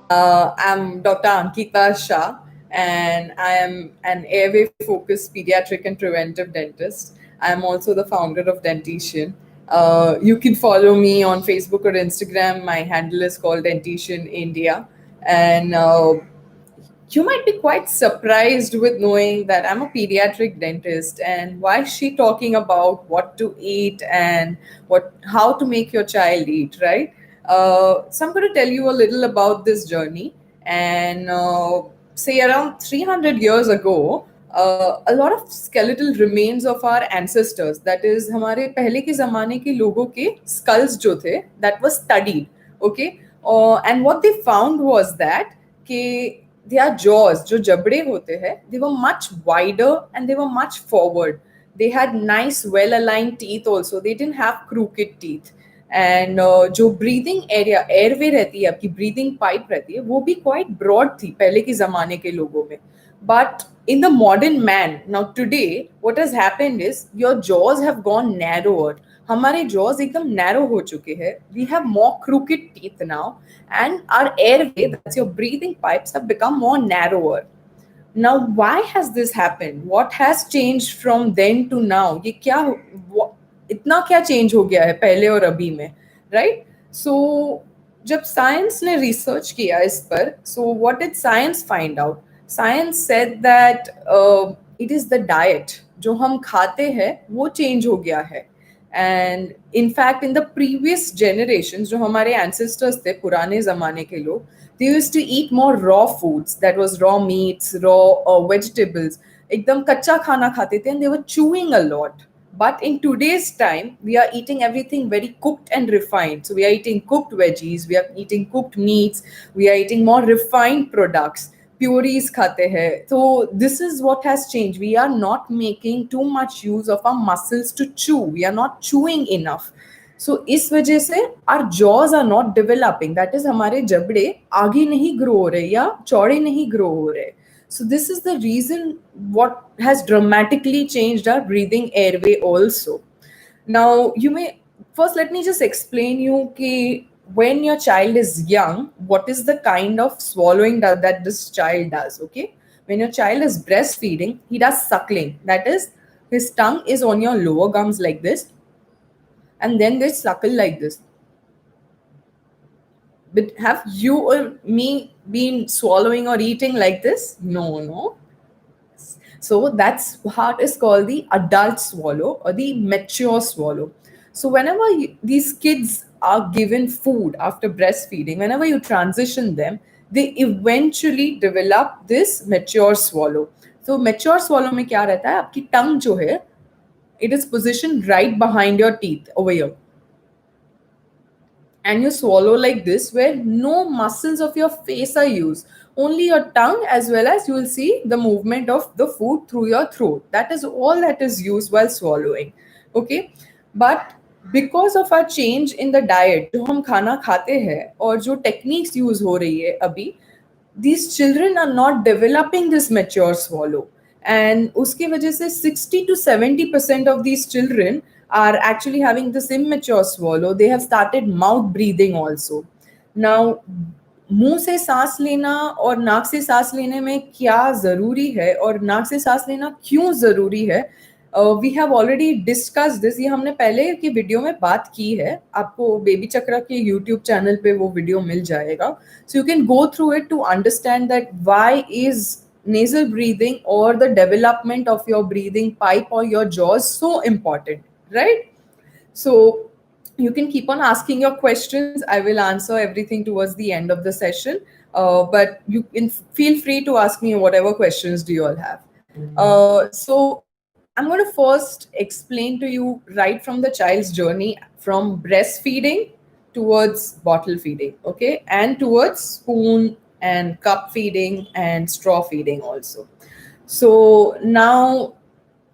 I'm Dr. Ankita Shah, and I am an airway focused pediatric and preventive dentist. I'm also the founder of Dentition. You can follow me on Facebook or Instagram. My handle is called Dentition India. And you might be quite surprised with knowing that I'm a pediatric dentist, and why is she talking about what to eat and what how to make your child eat, right? So I'm going to tell you a little about this journey. And say around 300 years ago, a lot of skeletal remains of our ancestors, that is हमारे पहले के ज़माने के लोगों के skulls जो थे, that was studied, okay? And what they found was that कि their jaws, जो जबड़े होते हैं, they were much wider and they were much forward. They had nice, well-aligned teeth also. They didn't have crooked teeth. And जो breathing area, airway रहती है, आपकी breathing pipe रहती है, वो भी quite broad थी पहले के ज़माने के लोगों में. But in the modern man, now today, what has happened is your jaws have gone narrower. हमारे jaws एकदम narrow हो चुके हैं. We have more crooked teeth now, and our airway, that's your breathing pipes, have become more narrower. Now, why has this happened? What has changed from then to now? ये क्या इतना क्या change हो गया है पहले और अभी में, राइट? सो जब साइंस ने रिसर्च किया इस पर, so what did science find out? Science said that it is the diet, जो हम खाते हैं वो चेंज हो गया है. And in fact, in the previous generations, जो हमारे ancestors थे, पुराने ज़माने के लोग, they used to eat more raw foods, that was raw meats, raw vegetables. एकदम कच्चा खाना खाते थे, and they were chewing a lot. But in today's time, we are eating everything very cooked and refined. So we are eating cooked veggies, we are eating cooked meats, we are eating more refined products. Purees khate hai. So this is what has changed. We are not making too much use of our muscles to chew. We are not chewing enough. So इस वजह से our jaws are not developing. That is हमारे जबड़े आगे नहीं grow हो रहे या चौड़े नहीं grow हो रहे. So this is the reason what has dramatically changed our breathing airway also. Now, you may first let me just explain you कि when your child is young, what is the kind of swallowing that this child does, okay? When your child is breastfeeding, he does suckling. That is, his tongue is on your lower gums like this, and then they suckle like this. But have you or me been swallowing or eating like this? No, no. So that's what is called the adult swallow or the mature swallow. So whenever these kids are given food after breastfeeding, whenever you transition them, they eventually develop this mature swallow. So mature swallow में क्या रहता है? आपकी tongue जो है, it is positioned right behind your teeth over here. And you swallow like this, where no muscles of your face are used, only your tongue, as well as you will see the movement of the food through your throat. That is all that is used while swallowing, okay? But because of our change in the diet, जो हम खाना खाते हैं और जो techniques use हो रही है अभी, these children are not developing this mature swallow. And उसकी वजह से 60 to 70% of these children are actually having this immature swallow. They have started mouth breathing also. Now, मुंह से सांस लेना और नाक से सांस लेने में क्या ज़रूरी है और नाक से सांस लेना क्यों ज़रूरी है, we have already discuss this. ये हमने पहले की वीडियो में बात की है. आपको बेबी चक्रा के यूट्यूब चैनल पे वो वीडियो मिल जाएगा. So you can go through it to understand that why is nasal breathing or the development of your breathing pipe or your jaws so important, right? So you can keep on asking your questions. I will answer everything towards the end of the session. But you can feel free to ask me whatever questions do you all have. So I'm going to first explain to you right from the child's journey from breastfeeding towards bottle feeding, okay, and towards spoon and cup feeding and straw feeding also. So now,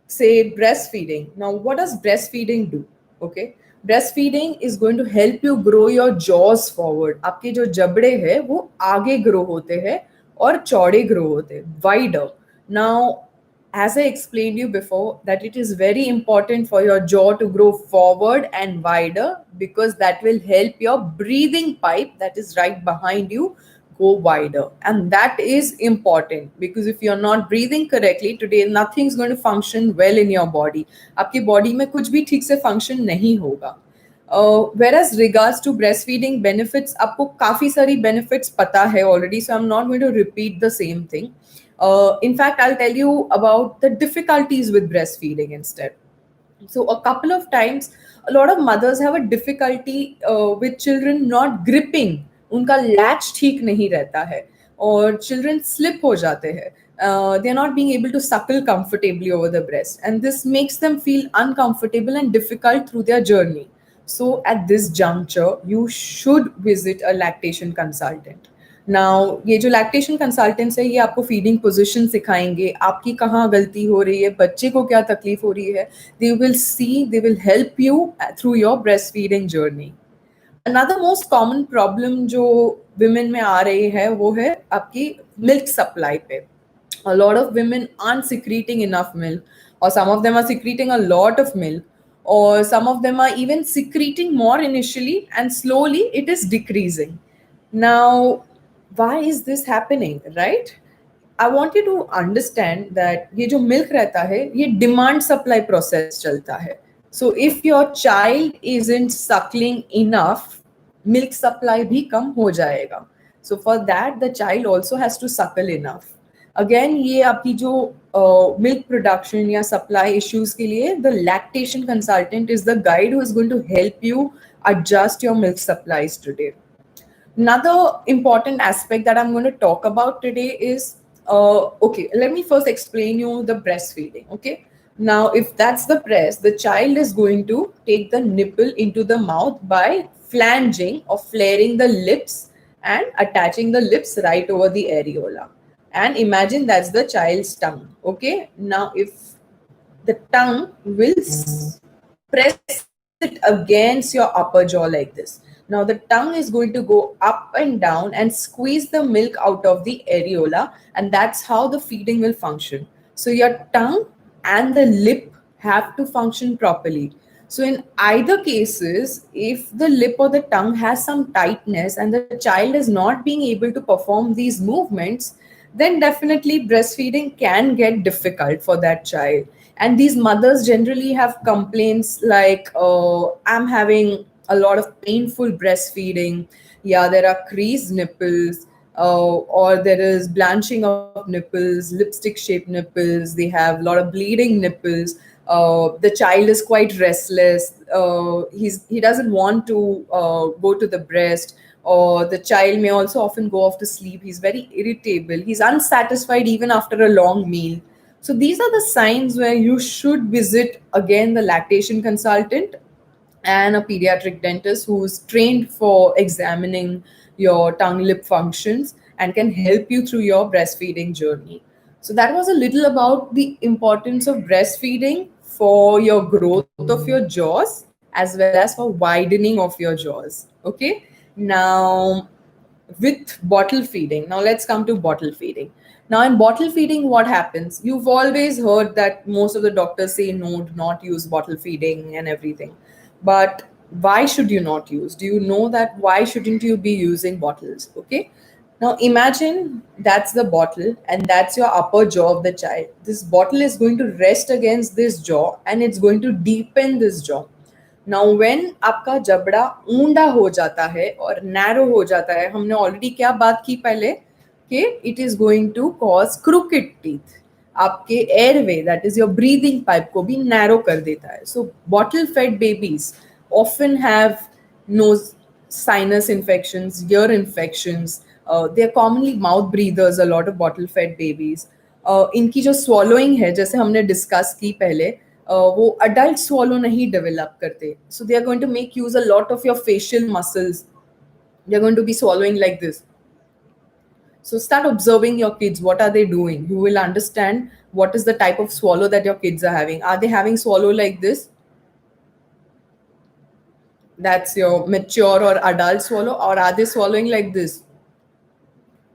say breastfeeding. Now, what does breastfeeding do? Okay, breastfeeding is going to help you grow your jaws forward. आपके जो जबड़े हैं वो आगे grow होते हैं और चौड़े grow होते हैं, wider. Now, as I explained you before, that it is very important for your jaw to grow forward and wider, because that will help your breathing pipe that is right behind you go wider. And that is important, because if you're not breathing correctly today, nothing's going to function well in your body. आपकी body में कुछ भी ठीक से function नहीं होगा. Whereas regards to breastfeeding benefits, आपको काफी सारी benefits पता है already, so I'm not going to repeat the same thing. In fact, I'll tell you about the difficulties with breastfeeding instead. So a couple of times, a lot of mothers have a difficulty with children not gripping. उनका latch ठीक नहीं रहता है और children slip हो जाते हैं. They are not being able to suckle comfortably over the breast, and this makes them feel uncomfortable and difficult through their journey. So at this juncture, you should visit a lactation consultant. Now ये जो lactation consultants है, ये आपको feeding position सिखाएंगे, आपकी कहाँ गलती हो रही है, बच्चे को क्या तकलीफ हो रही है. They will help you through your breast feeding journey. Another most common problem जो विमेन में आ रही है वो है आपकी मिल्क सप्लाई पे. A lot of women aren't secreting enough milk, or some of them are secreting a lot of milk, or some of them are even secreting more initially and slowly it is decreasing. Now, why is this happening, right? I want you to understand that ये जो milk रहता है, ये demand supply process चलता है. So if your child isn't suckling enough, milk supply भी कम हो जाएगा. So for that, the child also has to suckle enough. Again, ये आपकी जो milk production या supply issues के लिए, the lactation consultant is the guide who is going to help you adjust your milk supplies today. Another important aspect that I'm going to talk about today is, okay, let me first explain you the breastfeeding. Okay, now if that's the breast, the child is going to take the nipple into the mouth by flanging or flaring the lips and attaching the lips right over the areola. And imagine that's the child's tongue. Okay, now if the tongue will press it against your upper jaw like this. Now the tongue is going to go up and down and squeeze the milk out of the areola, and that's how the feeding will function. So your tongue and the lip have to function properly. So in either cases, if the lip or the tongue has some tightness and the child is not being able to perform these movements, then definitely breastfeeding can get difficult for that child. And these mothers generally have complaints like, I'm having a lot of painful breastfeeding. Yeah, there are creased nipples, or there is blanching of nipples, lipstick shaped nipples. They have a lot of bleeding nipples. The child is quite restless. He doesn't want to go to the breast, or the child may also often go off to sleep. He's very irritable. He's unsatisfied even after a long meal. So these are the signs where you should visit again the lactation consultant and a pediatric dentist who's trained for examining your tongue lip functions and can help you through your breastfeeding journey. So that was a little about the importance of breastfeeding for your growth of your jaws as well as for widening of your jaws. Okay. Now, with bottle feeding, now let's come to bottle feeding. Now in bottle feeding, what happens? You've always heard that most of the doctors say no, do not use bottle feeding and everything. But why should you not use? Do you know that why shouldn't you be using bottles? Okay. Now imagine that's the bottle and that's your upper jaw of the child. This bottle is going to rest against this jaw and it's going to deepen this jaw. Now when आपका जबड़ा ऊंडा हो जाता है और narrow हो जाता है, हमने ऑलरेडी क्या बात की पहले कि it is going to cause crooked teeth. आपके airway, that is your breathing pipe, को भी नैरो कर देता है. So bottle fed babies often have nose sinus infections, ear infections. They are commonly mouth breathers, a lot of bottle fed babies. इनकी जो swallowing है, जैसे हमने डिस्कस की पहले, वो अडल्ट swallow नहीं डेवलप करते. So they are going to make use a lot of your facial muscles. They are going to be swallowing like this. So start observing your kids. What are they doing? You will understand what is the type of swallow that your kids are having. Are they having swallow like this? That's your mature or adult swallow. Or are they swallowing like this?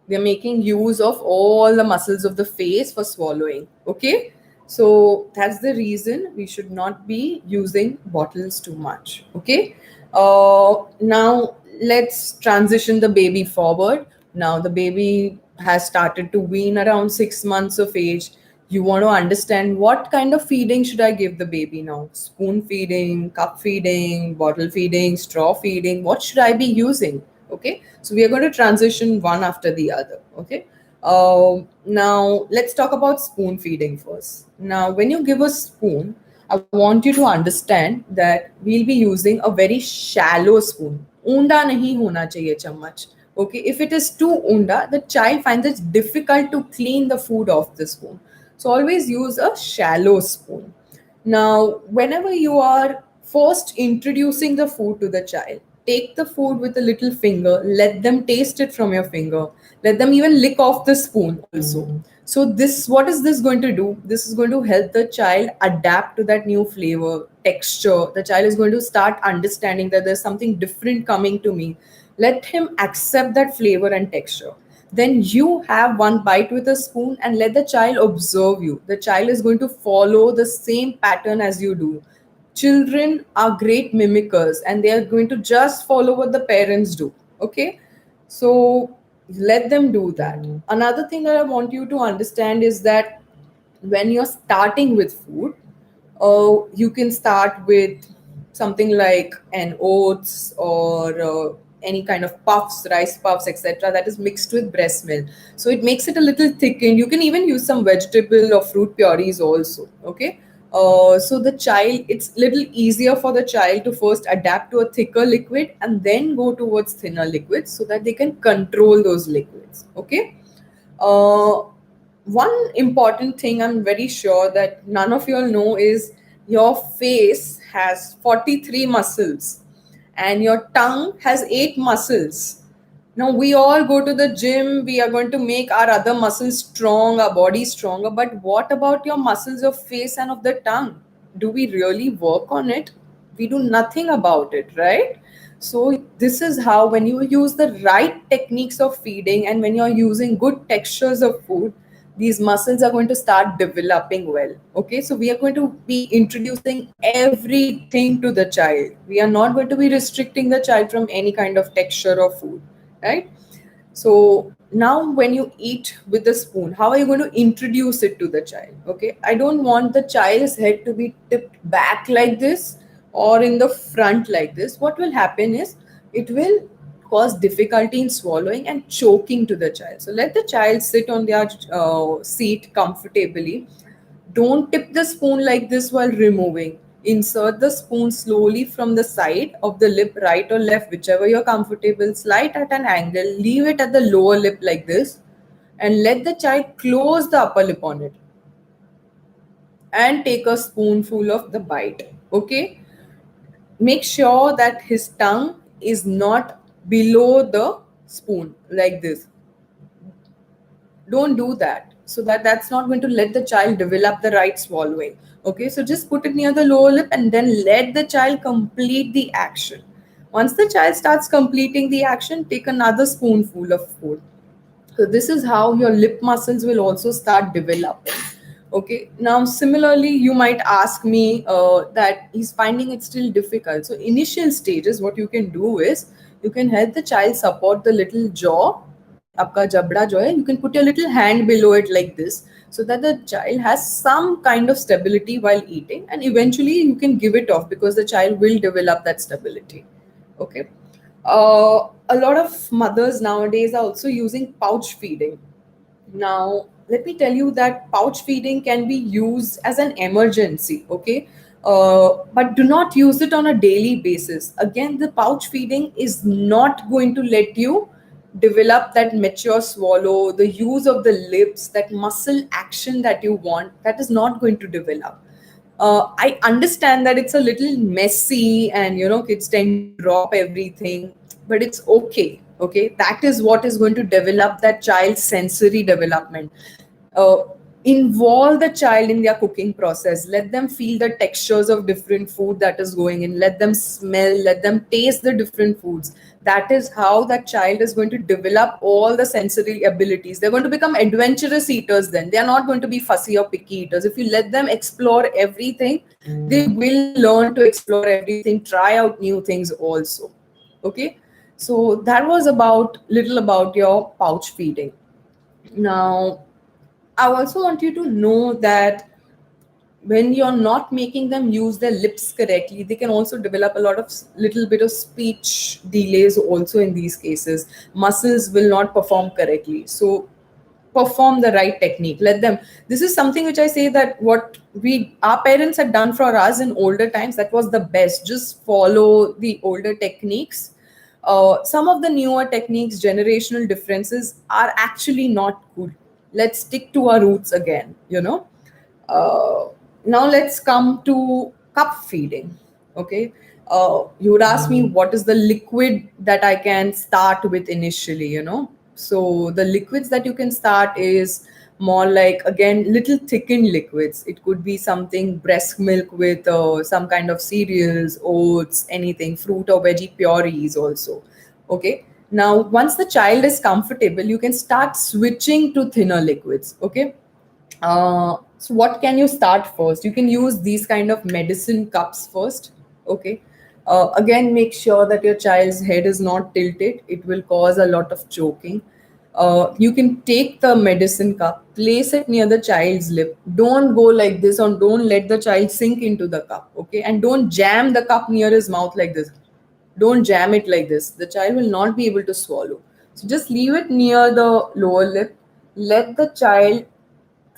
They're making use of all the muscles of the face for swallowing. Okay. So that's the reason we should not be using bottles too much. Okay. Now let's transition the baby forward. Now the baby has started to wean around 6 months of age. You want to understand what kind of feeding should I give the baby now? Spoon feeding, cup feeding, bottle feeding, straw feeding. What should I be using? Okay, so we are going to transition one after the other. Okay, now let's talk about spoon feeding first. Now, when you give a spoon, I want you to understand that we'll be using a very shallow spoon. Unda nahi hona chahiye chammach. Okay, if it is too unda, the child finds it difficult to clean the food off the spoon. So always use a shallow spoon. Now, whenever you are first introducing the food to the child, take the food with a little finger, let them taste it from your finger, let them even lick off the spoon also. So, this what is this going to do? This is going to help the child adapt to that new flavor, texture. The child is going to start understanding that there's something different coming to me. Let him accept that flavor and texture. Then you have one bite with a spoon and let the child observe you. The child is going to follow the same pattern as you do. Children are great mimickers and they are going to just follow what the parents do. Okay, so let them do that. Another thing that I want you to understand is that when you're starting with food, you can start with something like an oats or any kind of puffs, rice puffs, etc., that is mixed with breast milk. So it makes it a little thickened. You can even use some vegetable or fruit purees also. Okay. So the child, it's little easier for the child to first adapt to a thicker liquid and then go towards thinner liquids so that they can control those liquids. Okay. Uh, One important thing I'm very sure that none of you all know is your face has 43 muscles and your tongue has 8 muscles. Now, we all go to the gym, we are going to make our other muscles strong, our body stronger. But what about your muscles of face and of the tongue? Do we really work on it? We do nothing about it, right? So, this is how, when you use the right techniques of feeding and when you're using good textures of food, these muscles are going to start developing well. Okay, so we are going to be introducing everything to the child. We are not going to be restricting the child from any kind of texture of food, right? So now when you eat with the spoon, how are you going to introduce it to the child? Okay, I don't want the child's head to be tipped back like this or in the front like this. What will happen is it will cause difficulty in swallowing and choking to the child. So let the child sit on their seat comfortably. Don't tip the spoon like this while removing. Insert the spoon slowly from the side of the lip, right or left, whichever you're comfortable. Slide at an angle. Leave it at the lower lip like this. And let the child close the upper lip on it. And take a spoonful of the bite. Okay? Make sure that his tongue is not below the spoon like this. Don't do that, so that's not going to let the child develop the right swallowing. Okay, so just put it near the lower lip and then let the child complete the action. Once the child starts completing the action, take another spoonful of food. So this is how your lip muscles will also start developing. Okay. Now, similarly, you might ask me that he's finding it still difficult. So initial stages, what you can do is you can help the child support the little jaw. आपका जबड़ा जो है, you can put your little hand below it like this, so that the child has some kind of stability while eating, and eventually you can give it off because the child will develop that stability. Okay. A lot of mothers nowadays are also using pouch feeding. Now, let me tell you that pouch feeding can be used as an emergency, okay? But do not use it on a daily basis. Again, the pouch feeding is not going to let you develop that mature swallow, the use of the lips, that muscle action that you want, that is not going to develop. I understand that it's a little messy and kids tend to drop everything, but it's okay. Okay, that is what is going to develop that child's sensory development. Uh, Involve the child in their cooking process. Let them feel the textures of different food that is going in. Let them smell, let them taste the different foods. That is how that child is going to develop all the sensory abilities. They're going to become adventurous eaters then. They are not going to be fussy or picky eaters. If you let them explore everything, they will learn to explore everything, try out new things also. Okay. So that was about little about your pouch feeding. Now, I also want you to know that when you're not making them use their lips correctly, they can also develop a lot of little bit of speech delays also in these cases. Muscles will not perform correctly. So perform the right technique. Let them. This is something which I say that what we our parents had done for us in older times, that was the best. Just follow the older techniques. Some of the newer techniques, generational differences are actually not good. Let's stick to our roots again, uh, now let's come to cup feeding. Okay. You would ask me what is the liquid that I can start with initially. So the liquids that you can start is more like, again, little thickened liquids. It could be something breast milk with some kind of cereals, oats, anything, fruit or veggie purees also. Okay. Now, once the child is comfortable, you can start switching to thinner liquids. Okay. So what can you start first? You can use these kind of medicine cups first. Okay. Again, make sure that your child's head is not tilted. It will cause a lot of choking. You can take the medicine cup, place it near the child's lip. Don't go like this, or don't let the child sink into the cup. Okay. And don't jam the cup near his mouth like this. Don't jam it like this. The child will not be able to swallow. So just leave it near the lower lip. Let the child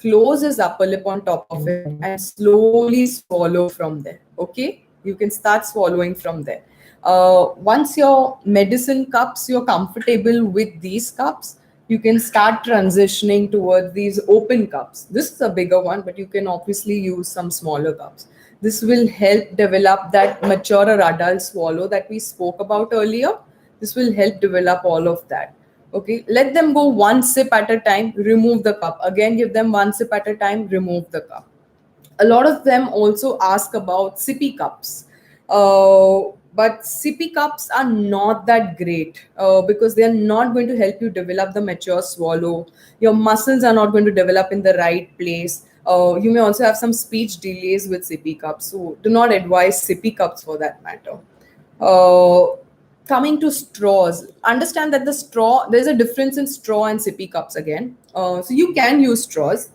close his upper lip on top of it and slowly swallow from there. Okay, you can start swallowing from there. Once your medicine cups, you're comfortable with these cups, you can start transitioning towards these open cups. This is a bigger one, but you can obviously use some smaller cups. This will help develop that mature or adult swallow that we spoke about earlier. This will help develop all of that. Okay, let them go one sip at a time, remove the cup. Again, give them one sip at a time, remove the cup. A lot of them also ask about sippy cups. But sippy cups are not that great because they are not going to help you develop the mature swallow. Your muscles are not going to develop in the right place. You may also have some speech delays with sippy cups. So do not advise sippy cups for that matter. Uh, Coming to straws, understand that there's a difference in straw and sippy cups again. So you can use straws,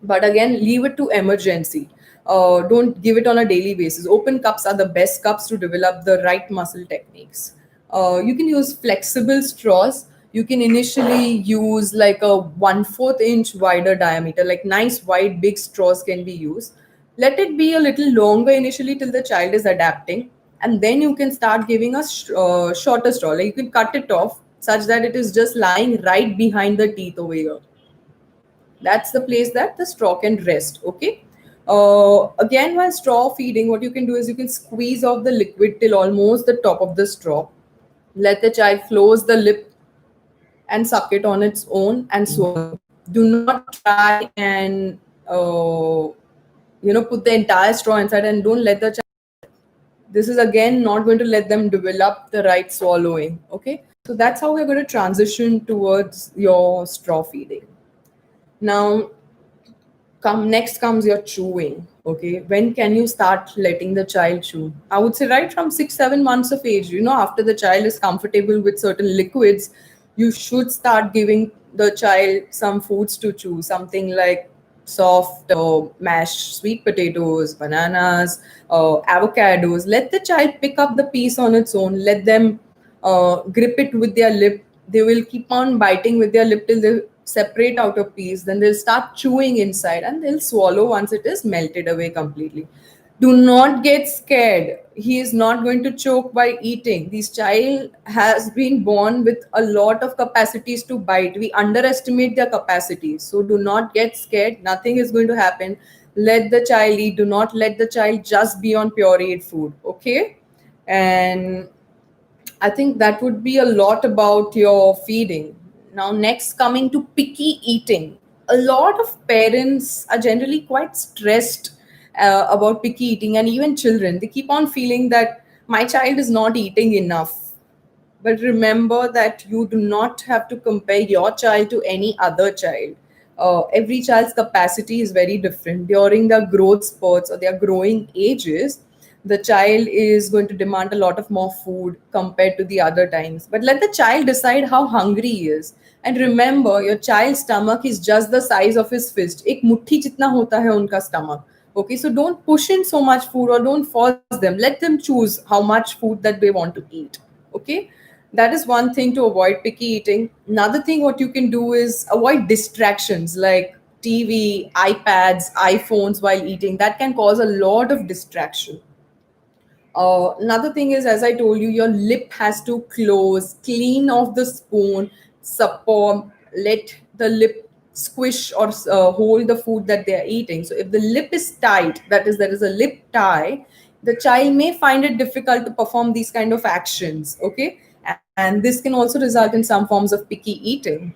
but again, leave it to emergency. Don't give it on a daily basis. Open cups are the best cups to develop the right muscle techniques. You can use flexible straws. You can initially use like a 1/4 inch wider diameter, like nice wide big straws can be used. Let it be a little longer initially till the child is adapting, and then you can start giving a shorter straw. Like you can cut it off such that it is just lying right behind the teeth over here. That's the place that the straw can rest. Okay. Again, while straw feeding, what you can do is you can squeeze off the liquid till almost the top of the straw. Let the child close the lip and suck it on its own and swallow. Do not try and put the entire straw inside, and don't let the child. This is again not going to let them develop the right swallowing. Okay, so that's how we're going to transition towards your straw feeding. Now, next comes your chewing. Okay, when can you start letting the child chew? I would say right from 6 7 months of age. After the child is comfortable with certain liquids, you should start giving the child some foods to chew, something like soft mashed sweet potatoes, bananas, avocados. Let the child pick up the piece on its own. Let them grip it with their lip. They will keep on biting with their lip till they separate out a piece. Then they'll start chewing inside and they'll swallow once it is melted away completely. Do not get scared. He is not going to choke by eating. This child has been born with a lot of capacities to bite. We underestimate their capacities. So do not get scared. Nothing is going to happen. Let the child eat. Do not let the child just be on pureed food. Okay. And I think that would be a lot about your feeding. Now, next, coming to picky eating. A lot of parents are generally quite stressed about picky eating, and even children. They keep on feeling that my child is not eating enough. But remember that you do not have to compare your child to any other child. Every child's capacity is very different. During their growth spurts or their growing ages, The child is going to demand a lot of more food compared to the other times. But let the child decide how hungry he is. And remember, your child's stomach is just the size of his fist. एक मुट्ठी जितना होता है उनका stomach. Okay, so don't push in so much food or don't force them. Let them choose how much food that they want to eat. Okay, that is one thing to avoid picky eating. Another thing, what you can do is avoid distractions like TV, iPads, iPhones while eating. That can cause a lot of distraction. Another thing is, as I told you, your lip has to close, clean off the spoon, support, let the lip squish or hold the food that they are eating. So, if the lip is tight, that is, there is a lip tie, the child may find it difficult to perform these kind of actions. Okay, and this can also result in some forms of picky eating.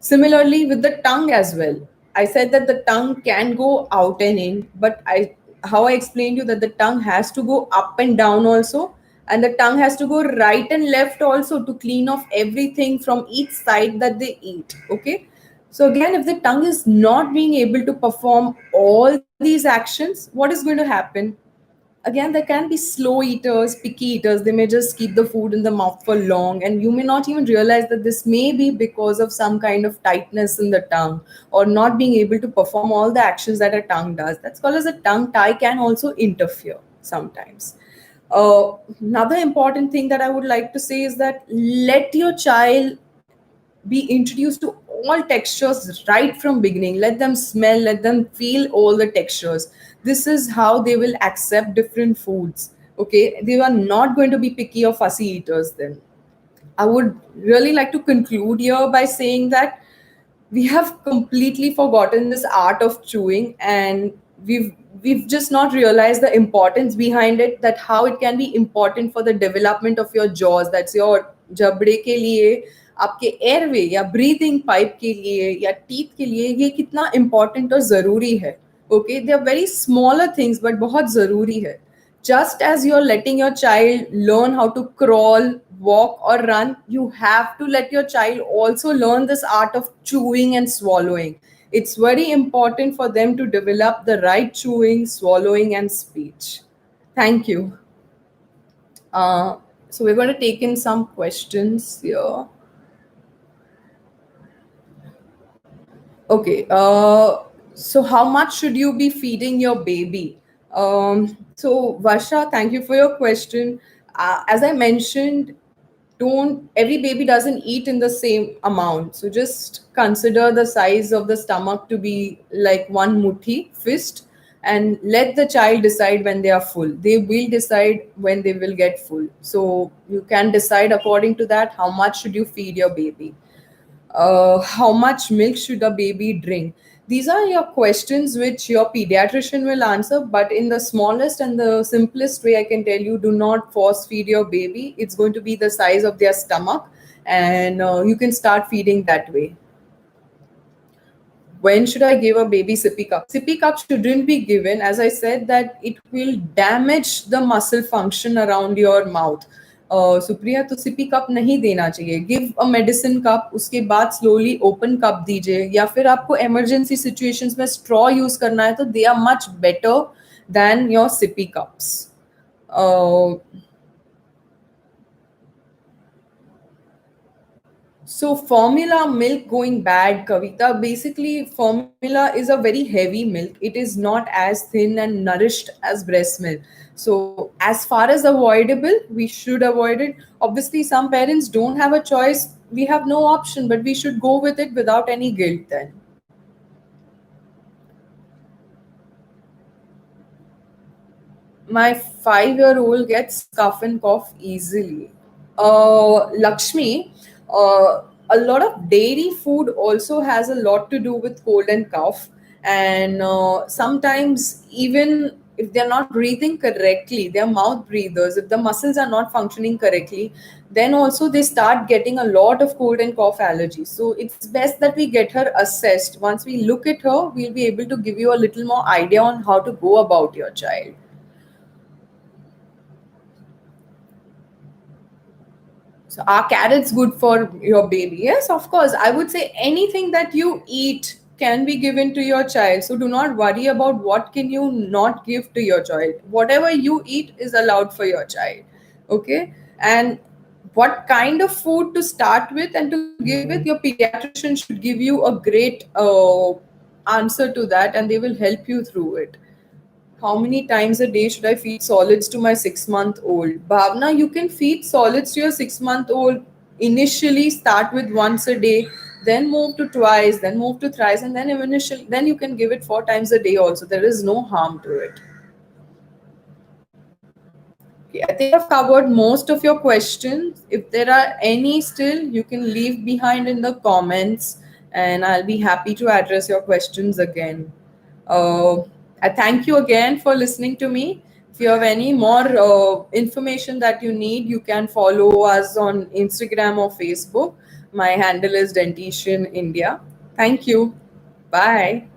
Similarly, with the tongue as well. I said that the tongue can go out and in, but I explained you that the tongue has to go up and down also, and the tongue has to go right and left also to clean off everything from each side that they eat. Okay. So again, if the tongue is not being able to perform all these actions, what is going to happen? Again, there can be slow eaters, picky eaters. They may just keep the food in the mouth for long, and you may not even realize that this may be because of some kind of tightness in the tongue or not being able to perform all the actions that a tongue does. That's called as a tongue tie, can also interfere sometimes. Another important thing that I would like to say is that let your child be introduced to all textures right from beginning. Let them smell, let them feel all the textures. This is how they will accept different foods. Okay, they are not going to be picky or fussy eaters then. I would really like to conclude here by saying that we have completely forgotten this art of chewing, and we've just not realized the importance behind it, that how it can be important for the development of your jaws, that's your जबड़े के लिए, आपके airway या breathing pipe के लिए या teeth के लिए ये कितना इम्पोर्टेंट और ज़रूरी है. Okay, they are very smaller things but बहुत ज़रूरी है. Just as you're letting your child learn how to crawl, walk, or run, you have to let your child also learn this art of chewing and swallowing. It's very important for them to develop the right chewing, swallowing, and speech. Thank you. Uh, so we're going to take in some questions here. Okay. So how much should you be feeding your baby? So Varsha, thank you for your question. As I mentioned, don't every baby doesn't eat in the same amount. So just consider the size of the stomach to be like one muthi fist, and let the child decide when they are full. They will decide when they will get full. So you can decide according to that how much should you feed your baby. How much milk should a baby drink? These are your questions which your pediatrician will answer, but in the smallest and the simplest way, I can tell you, do not force feed your baby. It's going to be the size of their stomach, and you can start feeding that way. When should I give a baby sippy cup? Sippy cup shouldn't be given. As I said, that it will damage the muscle function around your mouth. Supriya, तो CP cup नहीं देना चाहिए. Give a medicine cup, उसके बाद slowly open cup दीजिए, या फिर आपको इमरजेंसी सिचुएशंस में स्ट्रॉ यूज करना है तो they are much better than your sippy cups. So formula milk going bad, Kavita. Basically, formula is a very heavy milk. It is not as thin and nourished as breast milk. So as far as avoidable, we should avoid it. Obviously, some parents don't have a choice. We have no option, but we should go with it without any guilt then. My 5-year-old gets cough and cough easily. Lakshmi, a lot of dairy food also has a lot to do with cold and cough. And sometimes, even if they're not breathing correctly, they're mouth breathers, if the muscles are not functioning correctly, then also they start getting a lot of cold and cough allergies. So it's best that we get her assessed. Once we look at her, we'll be able to give you a little more idea on how to go about your child. So are carrots good for your baby? Yes, of course. I would say anything that you eat can be given to your child. So do not worry about what can you not give to your child. Whatever you eat is allowed for your child. Okay. And what kind of food to start with and to give with, your pediatrician should give you a great answer to that, and they will help you through it. How many times a day should I feed solids to my 6 month old? Bhavna, you can feed solids to your 6 month old. Initially, start with once a day, then move to twice, then move to thrice, and then you can give it 4 times a day also. There is no harm to it. Okay, I think I've covered most of your questions. If there are any still, you can leave behind in the comments, and I'll be happy to address your questions again. Uh, I thank you again for listening to me. If you have any more information that you need, you can follow us on Instagram or Facebook. My handle is Dentition India. Thank you. Bye.